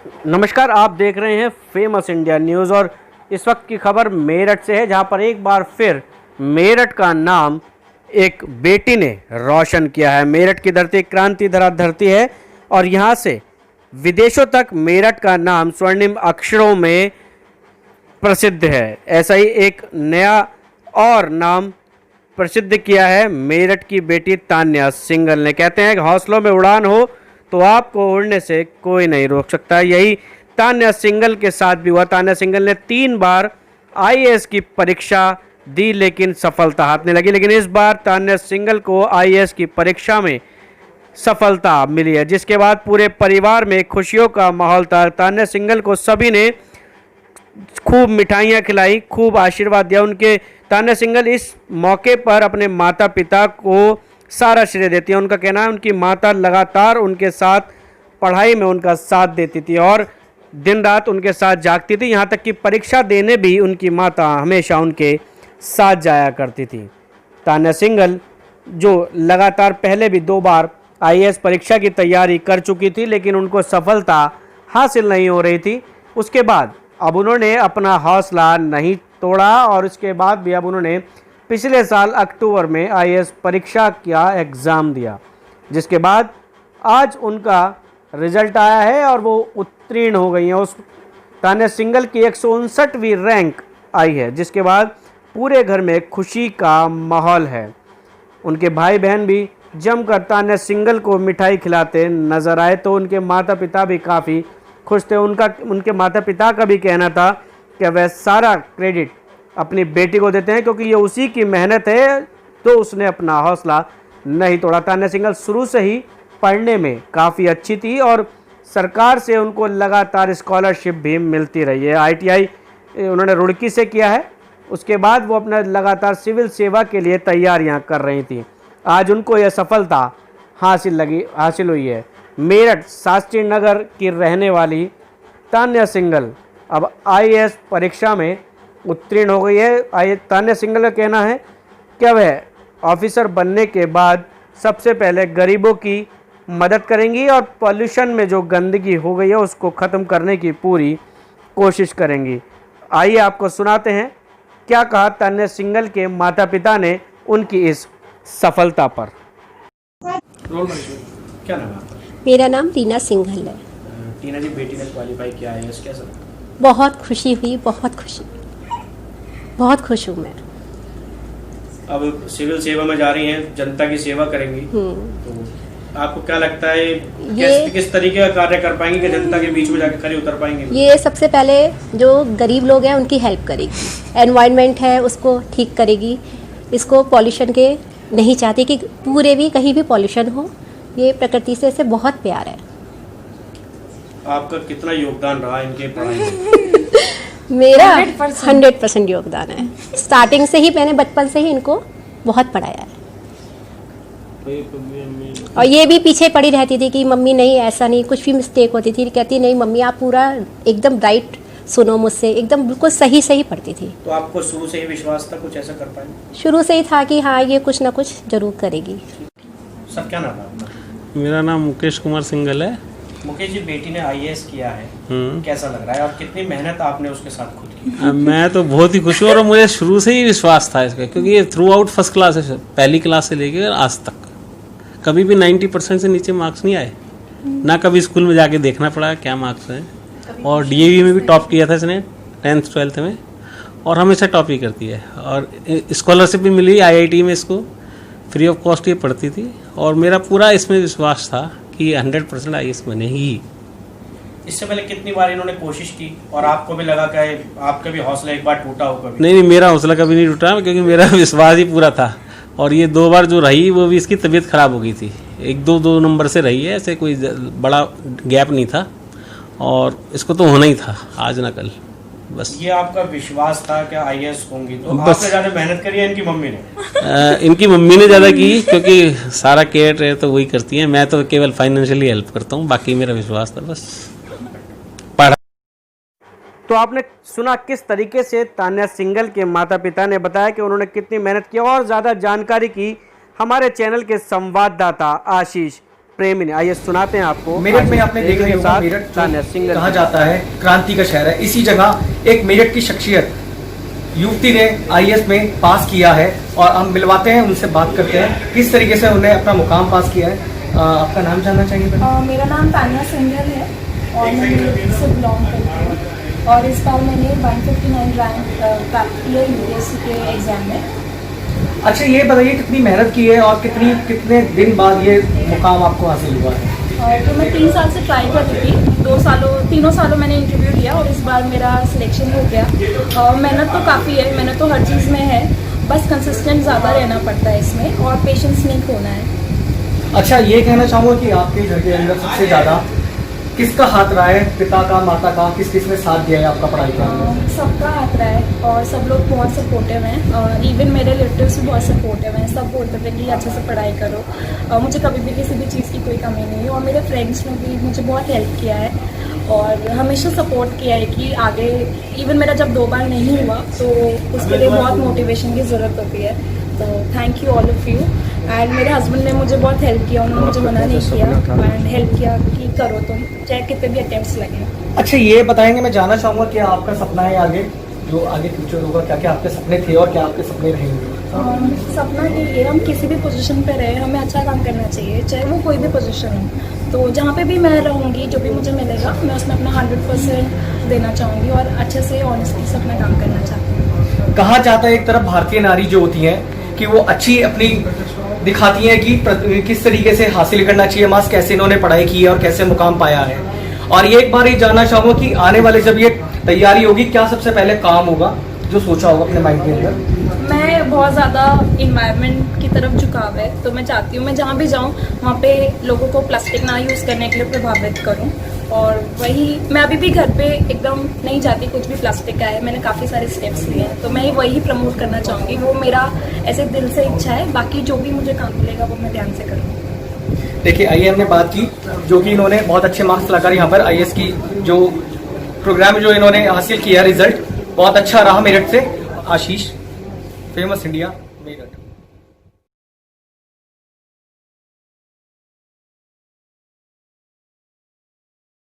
नमस्कार, आप देख रहे हैं फेमस इंडिया न्यूज़ और इस वक्त की खबर मेरठ से है, जहां पर एक बार फिर मेरठ का नाम एक बेटी ने रोशन किया है। मेरठ की धरती क्रांति धरा धरती है और यहां से विदेशों तक मेरठ का नाम स्वर्णिम अक्षरों में प्रसिद्ध है। ऐसा ही एक नया और नाम प्रसिद्ध किया है मेरठ की बेटी तान्या सिंघल ने। कहते हैं कि हौसलों में उड़ान हो तो आपको उड़ने से कोई नहीं रोक सकता। यही तान्या सिंघल के साथ भी हुआ। तान्या सिंघल ने 3 बार आईएएस की परीक्षा दी लेकिन सफलता हाथ नहीं लगी। लेकिन इस बार तान्या सिंघल को आईएएस की परीक्षा में सफलता मिली है, जिसके बाद पूरे परिवार में खुशियों का माहौल था। तान्या सिंघल को सभी ने खूब मिठाइयाँ खिलाई, खूब आशीर्वाद दिया। उनके तान्या सिंघल इस मौके पर अपने माता पिता को सारा श्रेय देती है। उनका कहना है उनकी माता लगातार उनके साथ पढ़ाई में उनका साथ देती थी और दिन रात उनके साथ जागती थी। यहाँ तक कि परीक्षा देने भी उनकी माता हमेशा उनके साथ जाया करती थी। तान्या सिंघल जो लगातार पहले भी 2 बार आईएएस परीक्षा की तैयारी कर चुकी थी, लेकिन उनको सफलता हासिल नहीं हो रही थी। उसके बाद अब उन्होंने अपना हौसला नहीं तोड़ा और उसके बाद भी अब उन्होंने पिछले साल अक्टूबर में आईएएस परीक्षा का एग्ज़ाम दिया, जिसके बाद आज उनका रिजल्ट आया है और वो उत्तीर्ण हो गई हैं। उस तान्या सिंघल की 159वीं रैंक आई है, जिसके बाद पूरे घर में खुशी का माहौल है। उनके भाई बहन भी जमकर तान्या सिंघल को मिठाई खिलाते नजर आए, तो उनके माता पिता भी काफ़ी खुश थे। उनके माता पिता का भी कहना था कि वह सारा क्रेडिट अपनी बेटी को देते हैं, क्योंकि ये उसी की मेहनत है, तो उसने अपना हौसला नहीं तोड़ा। तान्या सिंघल शुरू से ही पढ़ने में काफ़ी अच्छी थी और सरकार से उनको लगातार स्कॉलरशिप भी मिलती रही है। आईटीआई उन्होंने रुड़की से किया है। उसके बाद वो अपना लगातार सिविल सेवा के लिए तैयारियां कर रही थी। आज उनको यह सफलता हासिल हुई है। मेरठ शास्त्री नगर की रहने वाली तान्या सिंघल अब आईएएस परीक्षा में उत्तीर्ण हो गई है। तान्या सिंघल का कहना है कि वह ऑफिसर बनने के बाद सबसे पहले गरीबों की मदद करेंगी और पॉल्यूशन में जो गंदगी हो गई है उसको ख़त्म करने की पूरी कोशिश करेंगी। आइए आपको सुनाते हैं क्या कहा तान्या सिंघल के माता पिता ने उनकी इस सफलता पर। क्या नाम है आपका? मेरा नाम टीना सिंघल है। टीना जी, बेटी ने क्वालिफाई किया है, कैसा? बहुत खुशी हुई, बहुत खुश हूँ मैं। अब सिविल सेवा में जा रही हैं, जनता की सेवा करेंगी, तो आपको क्या लगता है किस तरीके का कार्य कर पाएंगे कि जनता के बीच में जाकर खड़े उतर पाएंगे? ये सबसे पहले जो गरीब लोग हैं उनकी हेल्प करेगी, एनवायरनमेंट है उसको ठीक करेगी, इसको पॉल्यूशन के नहीं चाहती कि पूरे भी कहीं भी पॉल्यूशन हो। ये प्रकृति से इसे बहुत प्यार है। आपका कितना योगदान रहा इनके पढ़ाई में? मेरा 100% योगदान है। स्टार्टिंग से ही मैंने बचपन से ही इनको बहुत पढ़ाया है। और ये भी पीछे पड़ी रहती थी कि मम्मी नहीं ऐसा नहीं, कुछ भी मिस्टेक होती थी कहती नहीं मम्मी आप पूरा एकदम राइट सुनो मुझसे, एकदम बिल्कुल सही पढ़ती थी। तो आपको शुरू से ही विश्वास था कुछ ऐसा कर पाएंगे? शुरू से ही था कि हाँ ये कुछ ना कुछ जरूर करेगी। सर, क्या नाम है आपका? मेरा नाम मुकेश कुमार सिंघल है। मुकेश जी, बेटी ने आईएएस किया है, कैसा लग रहा है और कितनी मेहनत आपने उसके साथ खुद की? मैं तो बहुत ही खुश हूँ और मुझे शुरू से ही विश्वास था इसका, क्योंकि ये थ्रू आउट फर्स्ट क्लास है, पहली क्लास से लेकर आज तक कभी भी 90% से नीचे मार्क्स नहीं आए। ना कभी स्कूल में जाके देखना पड़ा क्या मार्क्स हैं। और डीएवी में भी टॉप किया था इसने 10th 12th में, और हमेशा टॉप ही करती है। और स्कॉलरशिप भी मिली आईआईटी में, इसको फ्री ऑफ कॉस्ट ये पढ़ती थी और मेरा पूरा इसमें विश्वास था कि 100% आईएएस बनेगी। इससे पहले कितनी बार इन्होंने कोशिश की और आपको भी लगा कि आपका भी हौसला एक बार टूटा हो कभी? नहीं, मेरा हौसला कभी नहीं टूटा, क्योंकि मेरा विश्वास ही पूरा था। और ये 2 बार जो रही वो भी इसकी तबीयत खराब हो गई थी, 1-2 नंबर से रही है, ऐसे कोई बड़ा गैप नहीं था और इसको तो होना ही था आज ना कल। बस ये आपका विश्वास था कि आईएएस होंगी, तो आपने ज्यादा मेहनत करी है इनकी मम्मी ने? इनकी मम्मी ने ज़्यादा की, क्योंकि सारा केयर तो वही करती है, मैं तो केवल फाइनेंशियली हेल्प करता हूँ, बाकी मेरा विश्वास था बस। तो आपने सुना किस तरीके से तान्या सिंघल के माता पिता ने बताया कि उन्होंने कितनी मेहनत की। और ज़्यादा जानकारी की हमारे चैनल के संवाददाता आशीष प्रेमी ने। आइए सुनाते हैं आपको। मेरठ में आपने देखा ही होगा, मेरठ कहा जाता है क्रांति का शहर है। इसी जगह एक मेरठ की शख्सियत युवती ने आईएएस में पास किया है और हम मिलवाते हैं, उनसे बात करते हैं किस तरीके से उन्हें अपना मुकाम पास किया है। आपका नाम जानना चाहिए? मेरा नाम तानिया सिंघल है और मैं मेरठ से बिलोंग करती हूँ और इस बार मैंने 159 रैंक प्राप्त किया यूपीएससी के एग्जाम में। अच्छा, ये बताइए कितनी मेहनत की है और कितने दिन बाद ये मुकाम आपको हासिल हुआ है? तो मैं 3 साल से ट्राई कर रही थी, तीनों सालों मैंने इंटरव्यू दिया और इस बार मेरा सिलेक्शन हो गया। मेहनत तो काफ़ी है, मेहनत तो हर चीज़ में है, बस कंसिस्टेंट ज़्यादा रहना पड़ता है इसमें और पेशेंस नहीं खोना है। अच्छा, ये कहना चाहूँगा कि आपके घर के अंदर सबसे ज़्यादा किसका हाथ रहा है? पिता का, माता का, किस ने साथ दिया है आपका पढ़ाई करने में? सबका हाथ रहा है और सब लोग बहुत सपोर्टिव हैं और इवन मेरे रिलेटिव्स भी बहुत सपोर्टिव हैं। सब बोलते थे कि अच्छे से पढ़ाई करो। मुझे कभी भी किसी भी चीज़ की कोई कमी नहीं है और मेरे फ्रेंड्स ने भी मुझे बहुत हेल्प किया है और हमेशा सपोर्ट किया है कि आगे। इवन मेरा जब 2 बार नहीं हुआ तो उसके लिए बहुत मोटिवेशन की ज़रूरत होती है। तो thank you all of you. And मेरे हस्बैंड ने मुझे बहुत हेल्प किया, उन्होंने मुझे मना नहीं किया एंड हेल्प किया कि करो तुम, चाहे कितने भी अटेम्प्ट्स लगे। अच्छा, ये बताएंगे, मैं जानना चाहूँगा कि आपका सपना है आगे, जो आगे फ्यूचर होगा, क्या क्या आपके सपने थे और क्या आपके सपने रहेंगे? सपना ये है हम किसी भी पोजीशन पे रहे, हमें अच्छा काम करना चाहिए, चाहे वो कोई भी पोजीशन हो। तो जहाँ पे भी मैं रहूँगी, जो भी मुझे मिलेगा, मैं उसमें अपना 100% देना चाहूँगी और अच्छे से ऑनेस्टली से अपना काम करना चाहती हूँ। कहा जाता है एक तरफ भारतीय नारी जो होती हैं कि वो अच्छी अपनी दिखाती हैं कि किस तरीके से हासिल करना चाहिए मार्क्स, कैसे इन्होंने पढ़ाई की है और कैसे मुकाम पाया है। और ये एक बार ही जानना चाहूँगा कि आने वाले जब ये तैयारी होगी, क्या सबसे पहले काम होगा जो सोचा होगा अपने माइंड के अंदर? मैं बहुत ज़्यादा इन्वायरमेंट की तरफ झुकाव है, तो मैं चाहती हूँ मैं जहाँ भी जाऊँ वहाँ पे लोगों को प्लास्टिक ना यूज़ करने के लिए प्रभावित करूँ। और वही मैं अभी भी घर पे एकदम नहीं चाहती कुछ भी प्लास्टिक का है, मैंने काफ़ी सारे स्टेप्स लिए हैं, तो मैं वही प्रमोट करना चाहूँगी। वो मेरा ऐसे दिल से इच्छा है, बाकी जो भी मुझे काम मिलेगा वो मैं ध्यान से करूँगी। देखिए, आइए हमने बात की जो कि इन्होंने बहुत अच्छे मार्क्स लगाकर यहाँ पर आईएएस की जो प्रोग्राम जो इन्होंने हासिल किया, रिजल्ट बहुत अच्छा रहा मेरठ से। आशीष, फेमस इंडिया।